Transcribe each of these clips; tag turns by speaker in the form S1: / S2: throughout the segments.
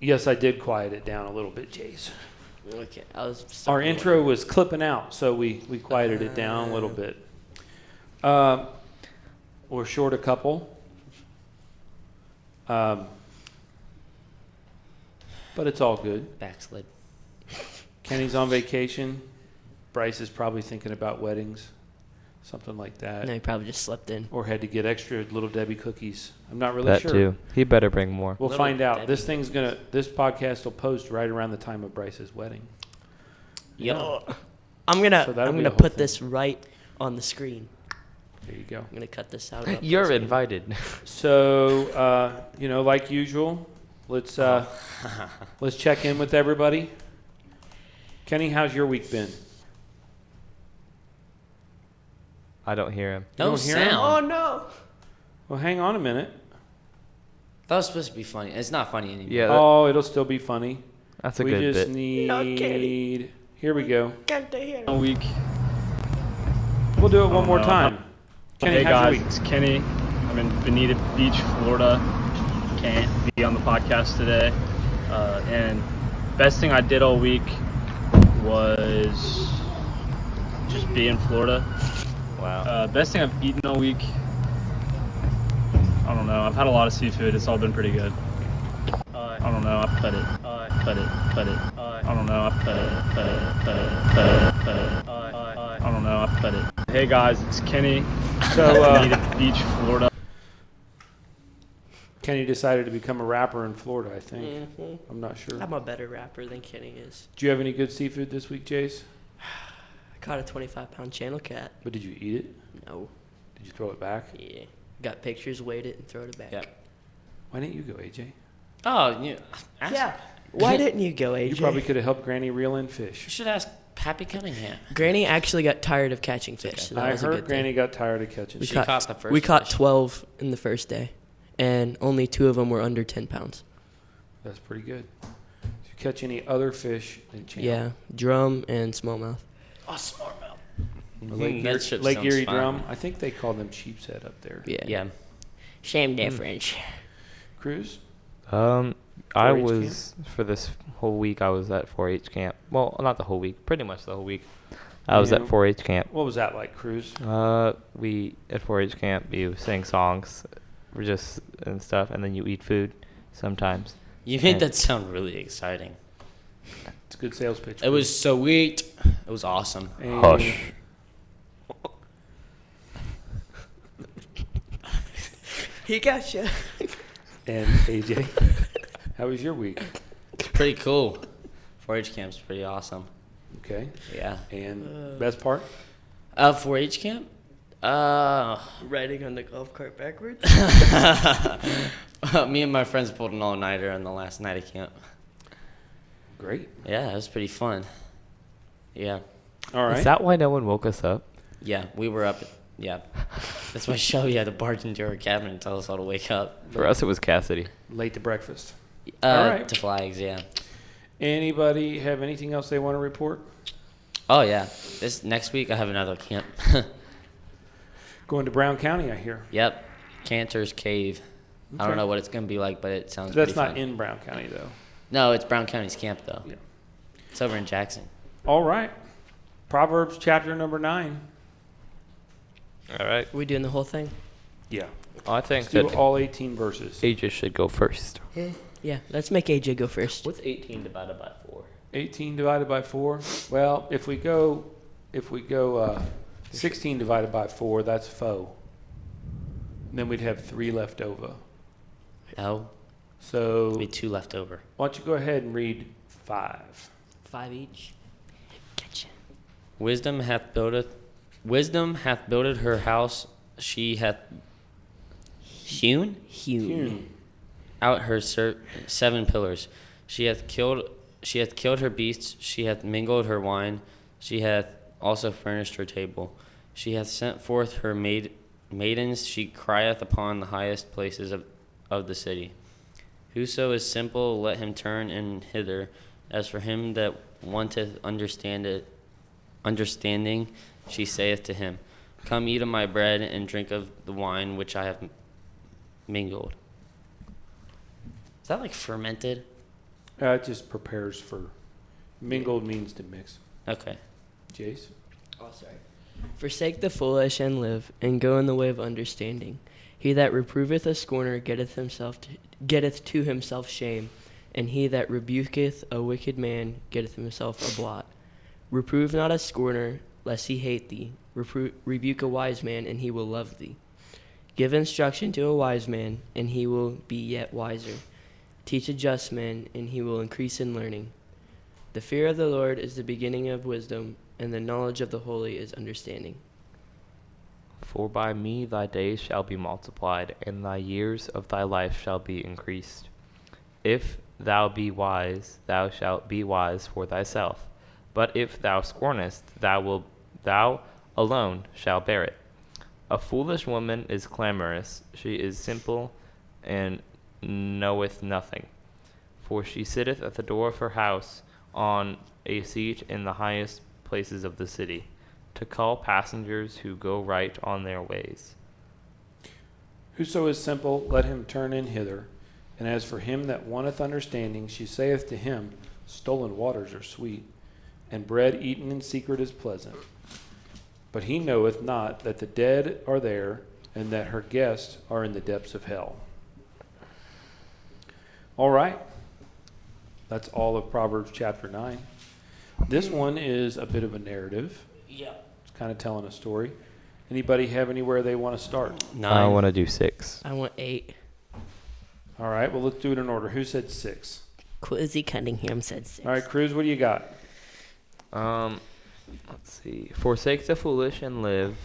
S1: Yes, I did quiet it down a little bit, Jace.
S2: Okay,
S1: Our intro was clipping out, so we quieted it down a little bit. We're short a couple. But it's all good.
S2: Backslid.
S1: Kenny's on vacation. Brice is probably thinking about weddings, something like that.
S2: No, he probably just slept in.
S1: Or had to get extra Little Debbie cookies. I'm not really sure.
S3: That too. He better bring more.
S1: We'll
S2: Little
S1: find out.
S2: Debbie
S1: This podcast will post right around the time of Bryce's wedding.
S2: Yep. I'm gonna
S1: whole
S2: put
S1: thing.
S2: this right on the screen.
S1: There you go.
S2: I'm gonna cut this out.
S3: You're invited.
S1: So, like usual, let's check in with everybody. Kenny, how's your week been?
S3: I don't hear him.
S1: You
S2: No
S1: don't hear him?
S2: sound. Oh no.
S1: Well, hang on a minute.
S4: That was supposed to be funny. It's not funny anymore.
S3: Yeah,
S1: It'll still be funny.
S3: that's a
S1: We
S3: good
S1: just
S3: bit.
S1: need. Here we go.
S5: A week.
S1: We'll do it one
S5: Oh,
S1: more
S5: no.
S1: time. Kenny,
S5: Hey
S1: how's
S5: guys,
S1: your week?
S5: it's Kenny. I'm in Bonita Beach, Florida. Can't be on the podcast today. And best thing I did all week was just be in Florida.
S3: Wow.
S5: Best thing I've eaten all week, I don't know. I've had a lot of seafood. It's all been pretty good. I don't know. I've cut it. Cut it. Cut it. I don't know. I've cut it. Cut it. Cut it. Cut it. Cut it. I don't know. I've cut it. Hey guys, it's Kenny.
S1: So,
S5: Bonita Beach, Florida.
S1: Kenny decided to become a rapper in Florida, I think.
S2: Mm-hmm.
S1: I'm not sure.
S2: I'm a better rapper than Kenny is.
S1: Do you have any good seafood this week, Jace?
S2: I caught a 25-pound channel cat.
S1: But did you eat it?
S2: No.
S1: Did you throw it back?
S2: Yeah. Got pictures, weighed it, and throw it back.
S4: Yep.
S1: Why didn't you go, AJ?
S4: Oh,
S2: Yeah. Why didn't you go, AJ?
S1: You probably could have helped Granny reel in
S4: You
S1: fish.
S4: should ask Pappy Cunningham.
S2: Granny actually got tired of catching fish. So that
S1: I
S2: was a
S1: heard
S2: good
S1: Granny
S2: thing.
S1: got tired of catching
S2: We
S1: fish.
S4: caught the first
S2: We caught
S4: fish.
S2: 12 in the first day, and only 2 of them were under 10 pounds.
S1: That's pretty good. Did you catch any other fish in channel?
S2: Yeah, drum and smallmouth.
S4: Oh, smart mouth.
S1: Lake,
S4: That
S1: Erie,
S4: ship
S1: Lake
S4: sounds
S1: Erie
S4: fun.
S1: drum. I think they call them sheepshead up there.
S2: Yeah.
S4: Yeah.
S2: Same difference.
S1: Cruz?
S3: I
S1: 4-H
S3: was for this whole week. I was at 4-H camp. Well, not the whole week. Pretty much the whole week. I was
S1: Yeah.
S3: at 4-H camp.
S1: What was that like, Cruz?
S3: We at 4-H camp you sing songs, and stuff, and then you eat food sometimes.
S4: You made
S3: And-
S4: that sound really exciting.
S1: It's a good sales pitch.
S4: It was sweet. It was awesome.
S1: And
S3: Hush.
S2: He got you.
S1: And AJ, how was your week?
S4: It's pretty cool. 4-H camp's pretty awesome.
S1: Okay.
S4: Yeah.
S1: And best part?
S4: 4-H camp?
S2: Riding on the golf cart backwards.
S4: Me and my friends pulled an all-nighter on the last night of camp.
S1: Great.
S4: Yeah, it was pretty fun. Yeah.
S1: All right.
S3: Is that why no one woke us up?
S4: Yeah, we were up. Yeah. That's why Shelby had to barge into our cabin and tell us all to wake up.
S3: For us, it was Cassidy.
S1: Late to breakfast. All right.
S4: To flags, yeah.
S1: Anybody have anything else they want to report?
S4: Oh, yeah. This next week, I have another camp.
S1: Going to Brown County, I hear.
S4: Yep. Cantor's Cave. I
S1: Okay.
S4: don't know what it's going to be like, but it sounds
S1: That's
S4: pretty
S1: not
S4: fun.
S1: in Brown County, though.
S4: No, it's Brown County's camp, though.
S1: Yeah.
S4: It's over in Jackson.
S1: All right. Proverbs chapter number 9.
S3: All right.
S2: We doing the whole thing?
S1: Yeah.
S3: I think
S1: Let's do
S3: that
S1: all 18 verses.
S3: AJ should go first.
S2: Yeah, let's make AJ go first.
S4: What's 18 divided by 4?
S1: 18 divided by 4. Well, if we go 16 divided by 4, that's foe. And then we'd have 3 left over.
S4: No.
S1: So
S4: Be 2 left over.
S1: why don't you go ahead and read 5?
S2: 5 each. Gotcha.
S4: Wisdom hath builded her house. She hath hewn
S2: Hewn.
S4: out her 7 pillars. She hath killed her beasts. She hath mingled her wine. She hath also furnished her table. She hath sent forth her maidens. She crieth upon the highest places of the city. Whoso is simple, let him turn in hither. As for him that wanteth understanding, she saith to him, Come eat of my bread and drink of the wine which I have mingled. Is that like fermented?
S1: It just prepares for, mingled means to mix.
S4: Okay.
S1: Jace?
S2: Oh, sorry. Forsake the foolish and live, and go in the way of understanding. He that reproveth a scorner getteth to himself shame, and he that rebuketh a wicked man getteth himself a blot. Reprove not a scorner, lest he hate thee. Rebuke a wise man, and he will love thee. Give instruction to a wise man, and he will be yet wiser. Teach a just man, and he will increase in learning. The fear of the Lord is the beginning of wisdom, and the knowledge of the holy is understanding.
S3: For by me thy days shall be multiplied, and thy years of thy life shall be increased. If thou be wise, thou shalt be wise for thyself. But if thou scornest, thou alone shalt bear it. A foolish woman is clamorous, she is simple, and knoweth nothing. For she sitteth at the door of her house, on a seat in the highest places of the city, to call passengers who go right on their ways.
S1: Whoso is simple, let him turn in hither. And as for him that wanteth understanding, she saith to him, stolen waters are sweet, and bread eaten in secret is pleasant. But he knoweth not that the dead are there, and that her guests are in the depths of hell. All right. That's all of Proverbs chapter 9. This one is a bit of a narrative.
S2: Yeah.
S1: It's kind of telling a story. Anybody have anywhere they want to start?
S4: 9.
S3: I want to do 6.
S2: I want 8.
S1: All right, well, let's do it in order. Who said 6?
S2: Quizzy Cunningham said 6.
S1: All right, Cruz, what do you got?
S3: Let's see. Forsake the foolish and live,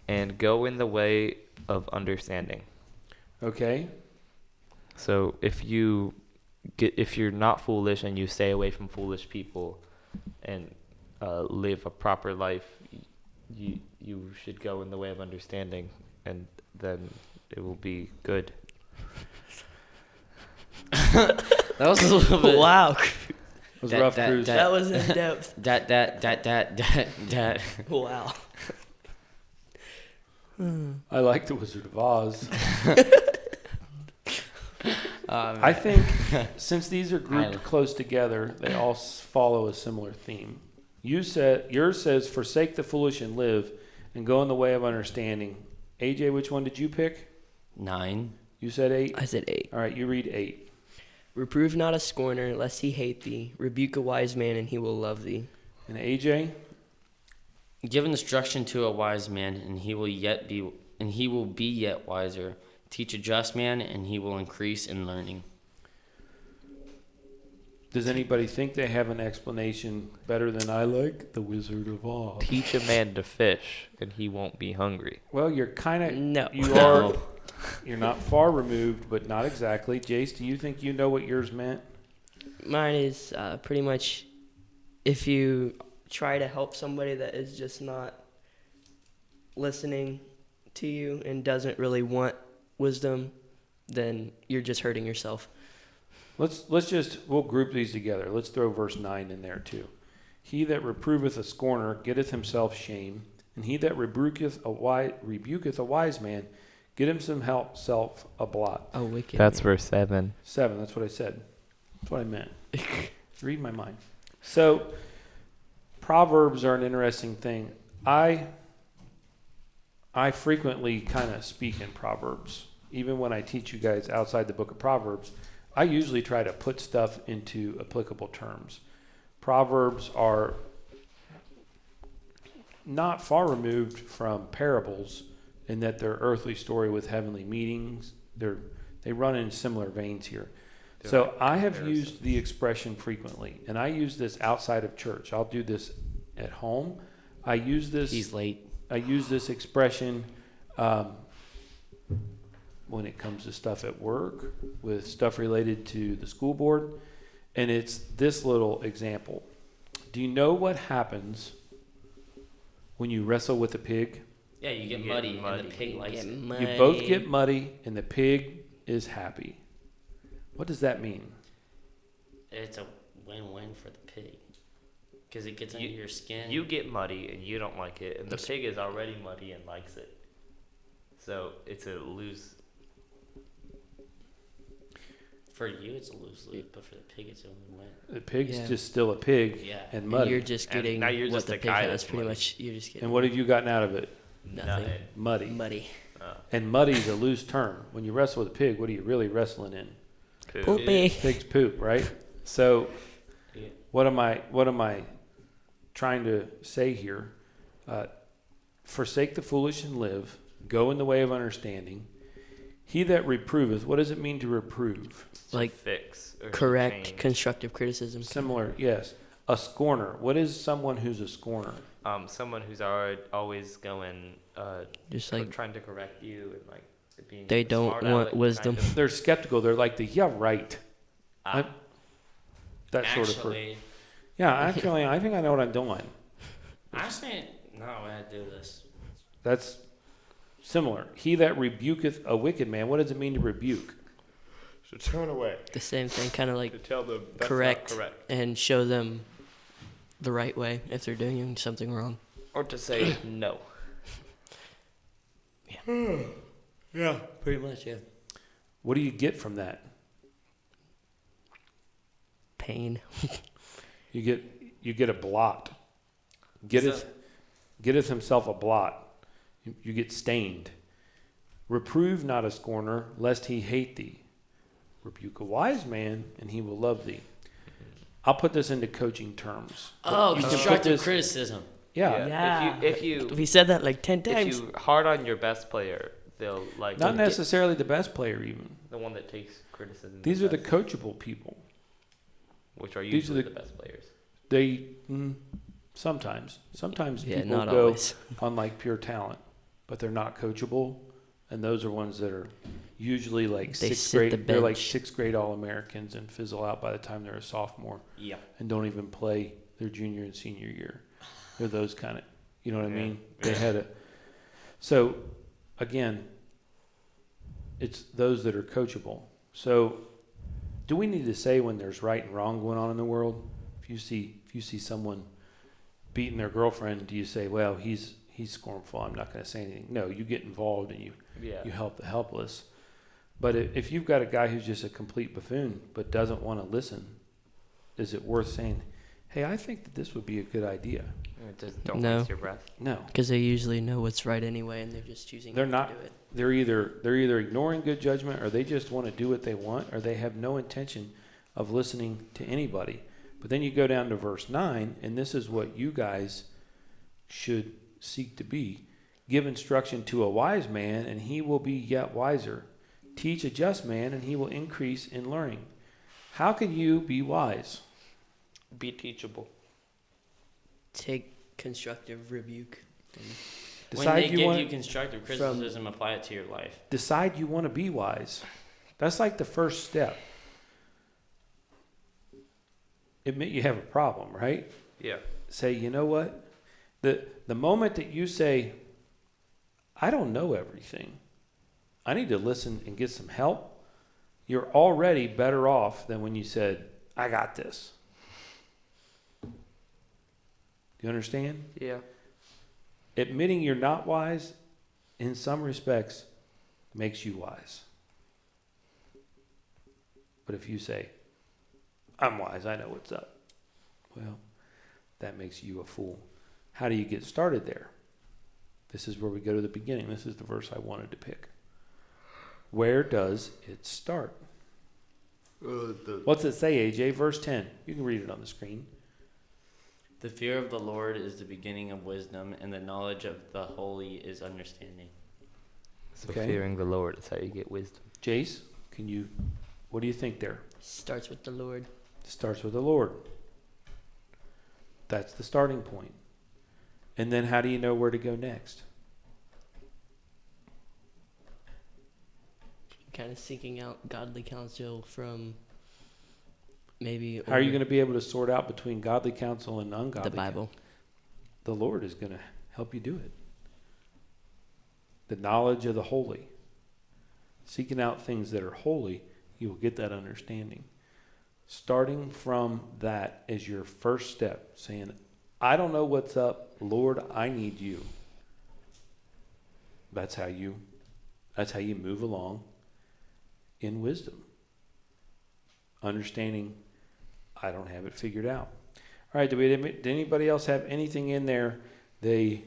S3: and go in the way of understanding.
S1: Okay.
S3: So if you're not foolish and you stay away from foolish people and live a proper life, you should go in the way of understanding, and then it will be good.
S4: That was a little bit.
S2: Wow.
S1: It was rough, Cruz.
S2: That was in depth.
S4: That.
S2: Wow.
S1: I like the Wizard of Oz. I think since these are grouped close together, they all follow a similar theme. Yours says, forsake the foolish and live, and go in the way of understanding. AJ, which one did you pick?
S4: 9.
S1: You said 8?
S2: I said 8.
S1: All right, you read 8.
S2: Reprove not a scorner, lest he hate thee. Rebuke a wise man, and he will love thee.
S1: And AJ?
S4: Give instruction to a wise man, and he will be yet wiser. Teach a just man, and he will increase in learning.
S1: Does anybody think they have an explanation better than I like? The Wizard of Oz.
S3: Teach a man to fish, and he won't be hungry.
S1: Well, you're kind of...
S2: No.
S1: You are... You're not far removed, but not exactly. Jace, do you think you know what yours meant?
S2: Mine is pretty much if you try to help somebody that is just not listening to you and doesn't really want wisdom, then you're just hurting yourself.
S1: We'll group these together. Let's throw verse 9 in there too. He that reproveth a scorner getteth himself shame, and he that rebuketh a wise man getteth himself a blot.
S2: Oh, wicked.
S3: That's
S2: man.
S3: verse 7.
S1: 7, that's what I said. That's what I meant. Read my mind. So, Proverbs are an interesting thing. I frequently kind of speak in Proverbs. Even when I teach you guys outside the book of Proverbs, I usually try to put stuff into applicable terms. Proverbs are not far removed from parables in that they're earthly story with heavenly meanings. They run in similar veins here. So I have used the expression frequently, and I use this outside of church. I'll do this at home. I use this.
S4: He's late.
S1: I use this expression when it comes to stuff at work, with stuff related to the school board, and it's this little example. Do you know what happens when you wrestle with a pig?
S4: Yeah, you get muddy, and the pig likes it.
S1: You both get muddy, and the pig is happy. What does that mean?
S4: It's a win-win for the pig. Because it gets under your skin.
S3: You get muddy and you don't like it, and the pig is already muddy and likes it. So it's a lose.
S4: For you, it's a loose loop, but for the pig, it's only wet.
S1: The pig's
S2: Yeah.
S1: just still a pig
S4: Yeah.
S1: and
S2: And
S1: muddy.
S2: you're just
S3: And
S2: getting
S3: now you're
S2: what
S3: just
S2: the
S3: the
S2: pig
S3: guy
S2: has,
S3: that's
S2: pretty
S3: muddy.
S2: much. You're just getting
S1: And what have you gotten out of it?
S2: nothing.
S1: Muddy.
S2: Muddy.
S1: And muddy's a loose term. When you wrestle with a pig, what are you really wrestling in?
S3: Poop.
S2: Poopy.
S1: Pig's poop, right? So
S4: Yeah.
S1: what am I trying to say here? Forsake the foolish and live. Go in the way of understanding. He that reproveth, what does it mean to reprove?
S2: Like
S3: Fix. Or
S2: correct,
S3: change.
S2: constructive criticism.
S1: Similar, yes. A scorner. What is someone who's a scorner?
S3: Someone who's always going,
S2: Just like
S3: trying to correct you and like being
S2: they
S3: a
S2: don't
S3: smart
S2: want
S3: aleck
S2: wisdom.
S3: kind of.
S1: They're skeptical. They're like yeah, right.
S3: Ah.
S1: That sort of person.
S4: Actually,
S1: Yeah, actually, I think I know what I'm doing.
S4: actually, no, I had to do this.
S1: That's similar. He that rebuketh a wicked man. What does it mean to rebuke?
S3: So turn away.
S2: the same thing, kind of
S3: To
S2: like
S3: tell them that's
S2: correct,
S3: not correct.
S2: and show them the right way if they're doing something wrong.
S3: Or to say no.
S4: Yeah, pretty much, yeah.
S1: What do you get from that?
S2: Pain.
S1: You get a blot. Getteth himself a blot. You get stained. Reprove not a scorner, lest he hate thee. Rebuke a wise man, and he will love thee. I'll put this into coaching terms.
S4: Oh,
S1: You can put
S4: constructive
S1: this-
S4: criticism.
S1: Yeah,
S2: Yeah.
S3: If you
S2: We said that like 10
S3: if
S2: times.
S3: you hard on your best player, they'll like
S1: not necessarily the best player even.
S3: the one that takes criticism.
S1: These are the
S3: best,
S1: coachable people.
S3: which are
S1: these are
S3: usually
S1: the-
S3: the best players.
S1: They sometimes
S2: Yeah,
S1: people
S2: not
S1: go
S2: always.
S1: on like pure talent, but they're not coachable, and those are ones that are usually like
S2: They
S1: sixth
S2: sit
S1: grade.
S2: the
S1: They're like
S2: bench.
S1: sixth grade All-Americans and fizzle out by the time they're a sophomore
S4: Yeah.
S1: and don't even play their junior and senior year. They're those kind of, you know what I
S3: Yeah.
S1: mean? They had a. So, again, it's those that are coachable. So, do we need to say when there's right and wrong going on in the world? If you see someone beating their girlfriend, do you say, "Well, he's scornful. I'm not going to say anything"? No, you get involved and you help the helpless. But if you've got a guy who's just a complete buffoon but doesn't want to listen, is it worth saying, "Hey, I think that this would be a good idea"?
S3: Just don't
S2: No.
S3: waste your breath.
S1: No.
S2: Because they usually know what's right anyway, and they're just choosing
S1: They're
S2: not
S1: not-
S2: to do it.
S1: They're either ignoring good judgment, or they just want to do what they want, or they have no intention of listening to anybody. But then you go down to verse 9, and this is what you guys should seek to be. Give instruction to a wise man, and he will be yet wiser. Teach a just man, and he will increase in learning. How can you be wise?
S3: Be teachable.
S2: Take constructive rebuke.
S4: When they give
S1: want
S4: you constructive criticism, apply it to your life.
S1: decide you want to be wise. That's like the first step. Admit you have a problem, right?
S3: Yeah.
S1: Say, you know what? The moment that you say, I don't know everything, I need to listen and get some help, you're already better off than when you said, I got this. Do you understand?
S3: Yeah.
S1: Admitting you're not wise, in some respects, makes you wise. But if you say, I'm wise, I know what's up, well, that makes you a fool. How do you get started there? This is where we go to the beginning. This is the verse I wanted to pick. Where does it start? What's it say, AJ? Verse 10. You can read it on the screen.
S4: The fear of the Lord is the beginning of wisdom, and the knowledge of the holy is understanding.
S3: So
S1: Okay.
S3: fearing the Lord is how you get wisdom.
S1: Jace, what do you think there?
S2: Starts with the Lord.
S1: It starts with the Lord. That's the starting point. And then how do you know where to go next?
S2: Kind of seeking out godly counsel from maybe
S1: How are you going to be able to sort out between godly counsel and ungodly
S2: the Bible.
S1: counsel? The Lord is going to help you do it. The knowledge of the holy. Seeking out things that are holy, you will get that understanding. Starting from that as your first step, saying, I don't know what's up. Lord, I need you. That's how you move along in wisdom. understanding, I don't have it figured out. All right, did anybody else have anything in there they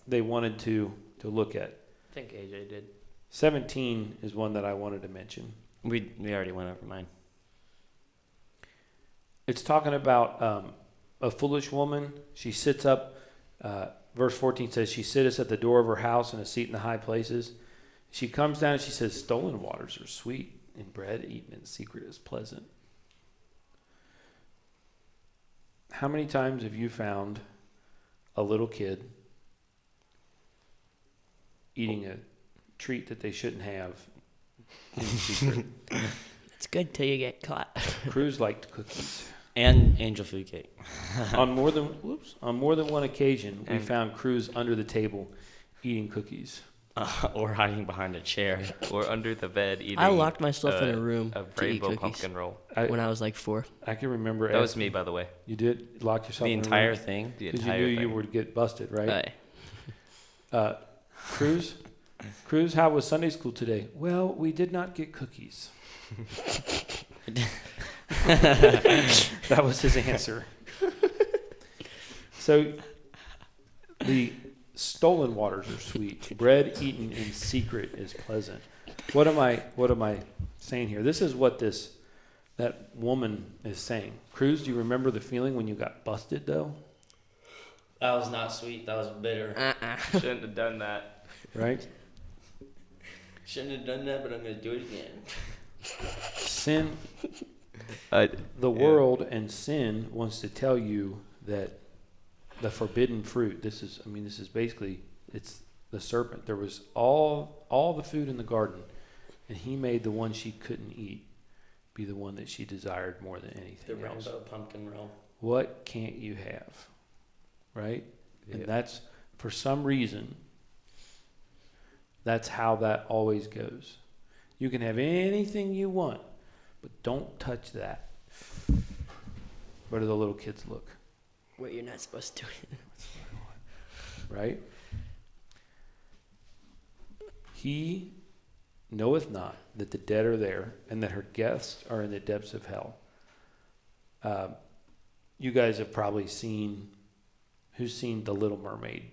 S1: wanted to look at?
S3: I think AJ did.
S1: 17 is one that I wanted to mention.
S4: We already went over mine.
S1: It's talking about a foolish woman. She sits up. Verse 14 says, she sitteth at the door of her house in a seat in the high places. She comes down and she says, stolen waters are sweet, and bread eaten in secret is pleasant. How many times have you found a little kid eating a treat that they shouldn't have in secret?
S2: It's good till you get caught.
S1: Cruz liked cookies.
S4: And angel food cake.
S1: On more than one occasion, we found Cruz under the table eating cookies.
S4: Or hiding behind a chair.
S3: Or under the bed eating.
S2: I locked myself in a room
S3: A
S2: to eat
S3: rainbow
S2: cookies
S3: pumpkin roll.
S2: when I was like 4.
S1: I can remember.
S3: That was me, by the way.
S1: You did lock yourself
S4: The
S1: in
S4: entire
S1: a room
S4: thing.
S3: The
S1: because you
S3: entire
S1: knew
S3: thing.
S1: you would get busted, right?
S2: Aye.
S1: Cruz, how was Sunday school today? Well, we did not get cookies. That was his answer. So, the stolen waters are sweet. Bread eaten in secret is pleasant. What am I saying here? This is what that woman is saying. Cruz, do you remember the feeling when you got busted, though?
S4: That was not sweet. That was bitter.
S3: Shouldn't have done that.
S1: Right?
S4: Shouldn't have done that, but I'm going to do it again.
S1: Sin, the world and sin wants to tell you that the forbidden fruit, this is basically, it's the serpent. There was all the food in the garden, and he made the one she couldn't eat be the one that she desired more than anything
S4: The
S1: else.
S4: rainbow pumpkin roll.
S1: What can't you have? Right? And
S3: Yeah.
S1: that's, for some reason, that's how that always goes. You can have anything you want, but don't touch that. Where do the little kids look?
S2: Where you're not supposed to.
S1: Right? He knoweth not that the dead are there, and that her guests are in the depths of hell. You guys have probably seen, who's seen The Little Mermaid?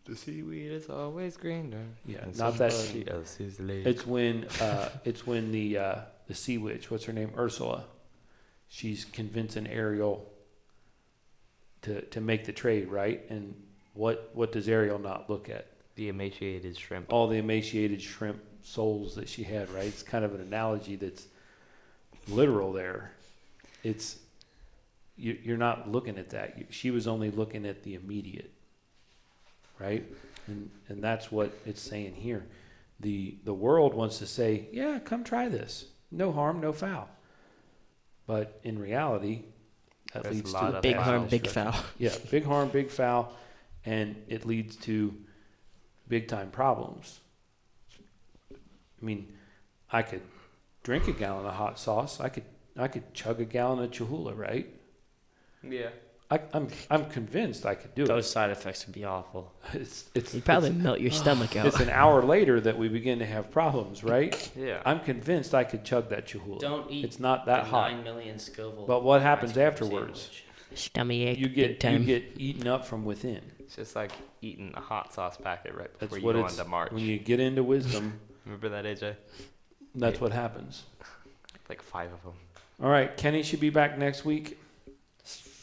S3: The seaweed is always greener.
S1: Yeah,
S3: and
S1: not that
S3: somebody
S1: scene.
S3: else's lake.
S1: It's when the sea witch, what's her name, Ursula, she's convincing Ariel to make the trade, right? And what does Ariel not look at?
S3: The emaciated shrimp.
S1: All the emaciated shrimp souls that she had, right? It's kind of an analogy that's literal there. It's you're not looking at that. She was only looking at the immediate, right? And that's what it's saying here. The world wants to say, yeah, come try this. No harm, no foul. But in reality, that
S3: There's
S1: leads
S3: a
S1: to
S3: lot
S1: the
S3: of
S2: Big
S1: path
S2: harm,
S1: of
S2: big
S1: destruction.
S2: foul.
S1: Yeah, big harm, big foul, and it leads to big time problems. I mean, I could drink a gallon of hot sauce. I could chug a gallon of Cholula, right?
S3: Yeah.
S1: I'm convinced I could do
S4: Those side effects would be awful.
S1: it.
S2: You'd probably melt your stomach out.
S1: It's an hour later that we begin to have problems, right?
S3: Yeah.
S1: I'm convinced I could chug that Cholula.
S4: Don't eat.
S1: It's not that
S4: the
S1: hot.
S4: 9 million Scoville.
S1: But what happens
S4: ice cream
S1: afterwards?
S4: sandwich.
S2: Stomach ache,
S1: You
S2: big time.
S1: get eaten up from within.
S3: It's just like eating a hot sauce packet right
S1: That's
S3: before
S1: what
S3: you go
S1: it's.
S3: on to March.
S1: When you get into wisdom,
S3: Remember that, AJ?
S1: that's what happens.
S3: Like 5 of them.
S1: All right, Kenny should be back next week.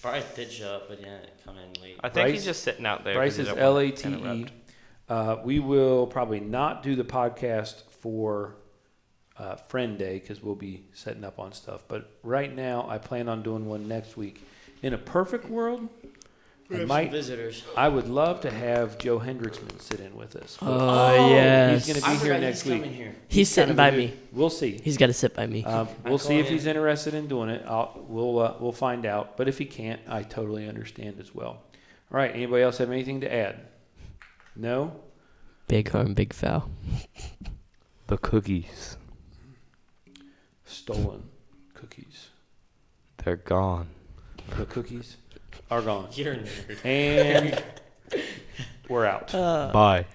S4: Bryce did show up, but he didn't come in late.
S3: I think
S1: Bryce-
S3: he's just sitting out there.
S1: Bryce
S3: 'cause he
S1: is
S3: don't wanna
S1: LATE.
S3: interrupt.
S1: We will probably not do the podcast for Friend Day because we'll be setting up on stuff. But right now, I plan on doing one next week. In a perfect world,
S4: Visitors.
S1: I would love to have Joe Hendricksman sit in with us.
S2: Oh, yes.
S1: He's going to be here next week.
S4: Here.
S2: He's sitting by me.
S1: We'll see.
S2: He's got to sit by me.
S1: We'll see if
S4: call
S1: he's interested in doing it. We'll find out. But if he can't, I totally understand as well. All right. Anybody else have anything to add? No?
S2: Big harm, big foul.
S3: The cookies.
S1: Stolen cookies.
S3: They're gone.
S1: The cookies are gone.
S4: You're a nerd.
S1: And we're out.
S3: Bye.